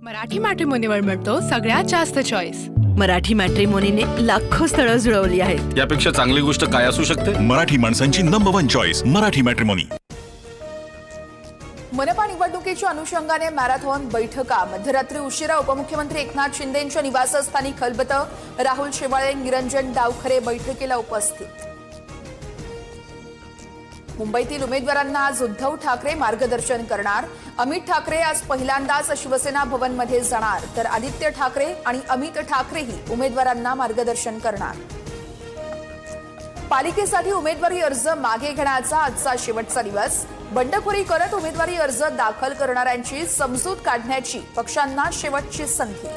मराठी मॅट्रिमोनीवर मिळतो सगळ्यात जास्त चॉईस। मराठी मॅट्रिमोनीने लाखो स्थळं जुळवली आहेत। यापेक्षा चांगली गोष्ट काय असू शकते? मराठी माणसांची नंबर 1 चॉईस मराठी मॅट्रिमोनी। मनपा निवडणुकीच्या अनुषंगाने मॅरेथॉन बैठका मध्यरात्री उशिरा उपमुख्यमंत्री एकनाथ शिंदेंच्या निवासस्थानी खलबतं। राहुल शेवाळे, निरंजन डावखरे बैठकीला उपस्थित। मुंबईतील उमेदवारांना आज उद्धव ठाकरे मार्गदर्शन करणार। अमित ठाकरे आज पहिल्यांदाच शिवसेना भवनमध्ये जाणार, तर आदित्य ठाकरे आणि अमित ठाकरेही उमेदवारांना मार्गदर्शन करणार। पालिकेसाठी उमेदवारी अर्ज मागे घेण्याचा आजचा शेवटचा दिवस। बंडखोरी करत उमेदवारी अर्ज दाखल करणाऱ्यांची समजूत काढण्याची पक्षांना शेवटची संधी।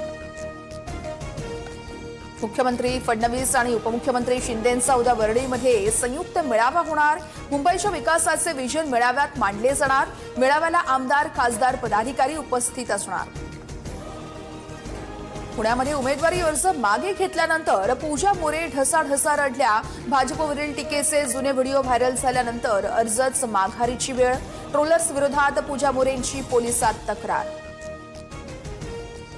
मुख्यमंत्री फडणवीस आणि उपमुख्यमंत्री शिंदेंचा उद्या वरळीमध्ये संयुक्त मेळावा होणार। मुंबईच्या विकासाचे विजन मेळाव्यात मांडले जाणार। मेळाव्याला आमदार, खासदार, पदाधिकारी उपस्थित असणार। पुण्यामध्ये उमेदवारी अर्ज मागे घेतल्यानंतर पूजा मोरे ढसाढसा रडल्या। भाजपवरील टीकेचे जुने व्हिडिओ व्हायरल झाल्यानंतर अर्जच माघारीची वेळ। ट्रोलर्स विरोधात पूजा मोरेंची पोलिसात तक्रार।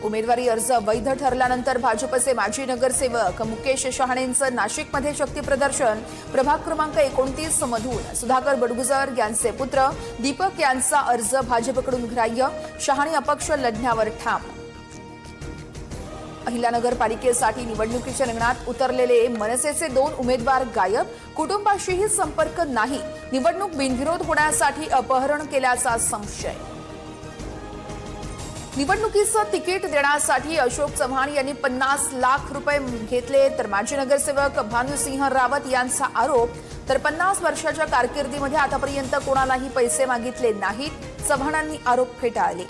उमेदवारी अर्ज अवैध ठरल्यानंतर भाजपचे माजी नगरसेवक मुकेश शहाणेंचं नाशिकमध्ये शक्ती प्रदर्शन। प्रभाग क्रमांक 29 मधून सुधाकर बडगुजर यांचे पुत्र दीपक यांचा अर्ज भाजपकडून ग्राह्य। शहाणे अपक्ष लढण्यावर ठाम। अहिल्यानगर पालिकेसाठी निवडणुकीच्या रिंगणात उतरलेले मनसेचे 2 उमेदवार गायब। कुटुंबाशीही संपर्क नाही। निवडणूक बिनविरोध होण्यासाठी अपहरण केल्याचा संशय। निवडणुकीचं तिकीट देण्यासाठी अशोक चव्हाण यांनी 50 लाख रुपये घेतले, तर माजी नगरसेवक भानुसिंह रावत यांचा आरोप। तर 50 वर्षाच्या कारकिर्दीमध्ये आतापर्यंत कोणालाही पैसे मागितले नाहीत, चव्हाणांनी आरोप फेटाळले।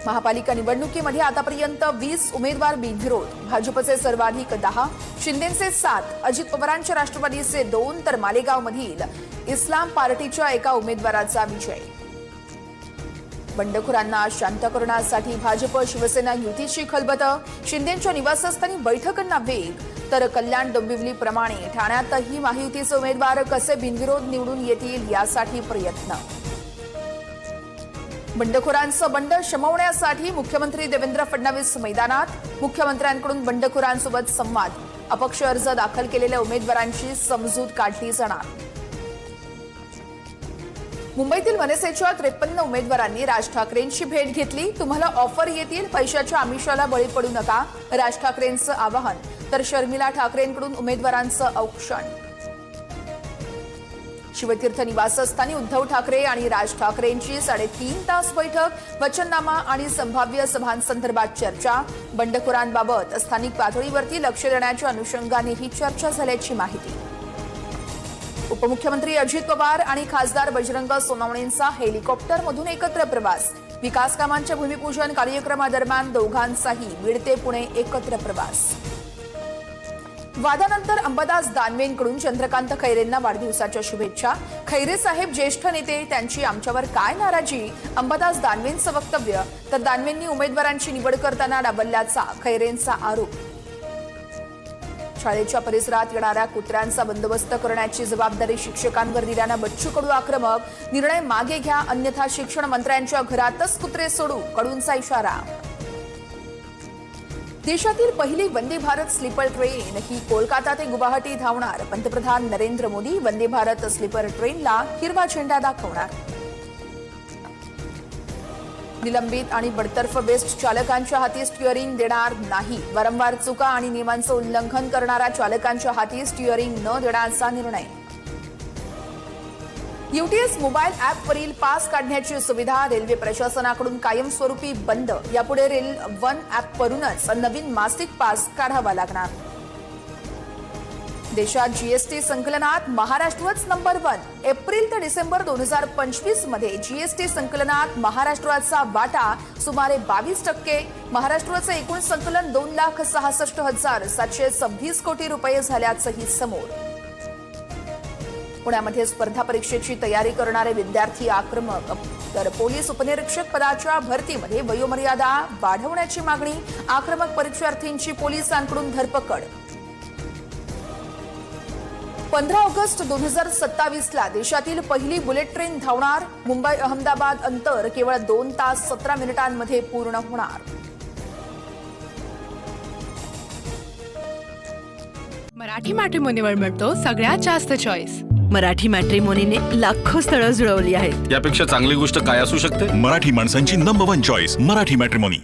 महापालिका निवडणुकीमध्ये आतापर्यंत 20 उमेदवार बिनविरोध। भाजपचे सर्वाधिक 10, शिंदेचे 7, अजित पवारांच्या राष्ट्रवादीचे 2, तर मालेगावमधील इस्लाम पार्टीच्या एका उमेदवाराचा विजय। बंडखोरांना शांत करण्यासाठी भाजप शिवसेना युतीची खलबतं। शिंदेंच्या निवासस्थानी बैठकांना वेग, तर कल्याण डोंबिवलीप्रमाणे ठाण्यातही महायुतीचे उमेदवार कसे बिनविरोध निवडून येतील यासाठी प्रयत्न। बंडखोरांचं बंड शमवण्यासाठी मुख्यमंत्री देवेंद्र फडणवीस मैदानात। मुख्यमंत्र्यांकडून बंडखोरांसोबत संवाद। अपक्ष अर्ज दाखल केलेल्या उमेदवारांची समजूत काढली जाणार। मुंबईतील मनसेच्या 53 उमेदवारांनी राज ठाकरेंची भेट घेतली। तुम्हाला ऑफर येतील, पैशाच्या आमिषाला बळी पडू नका, राज ठाकरेंचं आवाहन। तर शर्मिला ठाकरेंकडून उमेदवारांचं औक्षण। शिवतीर्थ निवासस्थानी उद्धव ठाकरे आणि राज ठाकरेंची 3.5 तास बैठक। वचननामा आणि संभाव्य सभांसंदर्भात चर्चा। बंडखोरांबाबत स्थानिक पातळीवरती लक्ष देण्याच्या अनुषंगाने ही चर्चा झाल्याची माहिती। उपमुख्यमंत्री अजित पवार आणि खासदार बजरंग सोनवणेंचा हेलिकॉप्टरमधून एकत्र प्रवास। विकास कामांच्या भूमिपूजन कार्यक्रमादरम्यान दोघांचाही बीड ते पुणे एकत्र प्रवास। वादानंतर अंबादास दानवेंकडून चंद्रकांत खैरेंना वाढदिवसाच्या शुभेच्छा। खैरे साहेब ज्येष्ठ नेते, त्यांची आमच्यावर काय नाराजी, अंबादास दानवेंचं वक्तव्य। तर दानवेंनी उमेदवारांची निवड करताना डावलल्याचा खैरेंचा आरोप। शाळेच्या परिसरात येणाऱ्या कुत्र्यांचा बंदोबस्त करण्याची जबाबदारी शिक्षकांवर दिल्यानं बच्चू कडू आक्रमक। निर्णय मागे घ्या, अन्यथा शिक्षण मंत्र्यांच्या घरातच कुत्रे सोडू, कडूंचा इशारा। देशातील पहिली वंदे भारत स्लीपर ट्रेन ही कोलकाता ते गुवाहाटी धावणार। पंतप्रधान नरेंद्र मोदी वंदे भारत स्लीपर ट्रेनला हिरवा झेंडा दाखवणार। निलंबित आणि बडतर्फ बेस्ट चालकांच्या हाती स्टिअरिंग देणार नाही। वारंवार चुका आणि नियमांचं उल्लंघन करणाऱ्या चालकांच्या हाती स्टिअरिंग न देण्याचा निर्णय। यूटीएस मोबाईल ॲपवरील पास काढण्याची सुविधा रेल्वे प्रशासनाकडून कायमस्वरूपी बंद। यापुढे रेल वन ॲपवरूनच नवीन मासिक पास काढावा लागणार। देशात जीएसटी संकलनात महाराष्ट्रच नंबर 1। एप्रिल ते डिसेंबर 2025 मध्ये जीएसटी संकलनात महाराष्ट्राचा वाटा सुमारे 22%। महाराष्ट्राचं एकूण संकलन 2,66,726 कोटी रुपये झाल्याचंही समोर। पुण्यामध्ये स्पर्धा परीक्षेची तयारी करणारे विद्यार्थी आक्रमक। तर पोलीस उपनिरीक्षक पदाच्या भरतीमध्ये वयोमर्यादा वाढवण्याची मागणी। आक्रमक परीक्षार्थींची पोलिसांकडून धरपकड। 15 ऑगस्ट 2027 ला देशातील पहिली बुलेट ट्रेन धावणार. मुंबई अहमदाबाद अंतर केवळ 2 तास 17 मिनिटांमध्ये पूर्ण होणार. मराठी मॅट्रिमोनीवर मिळतो सगळ्यात जास्त चॉईस. मराठी मॅट्रिमोनीने लाखो स्थळं जुळवली आहेत. यापेक्षा चांगली गोष्ट काय असू शकते? मराठी माणसांची नंबर 1 चॉईस मराठी मॅट्रिमोनी.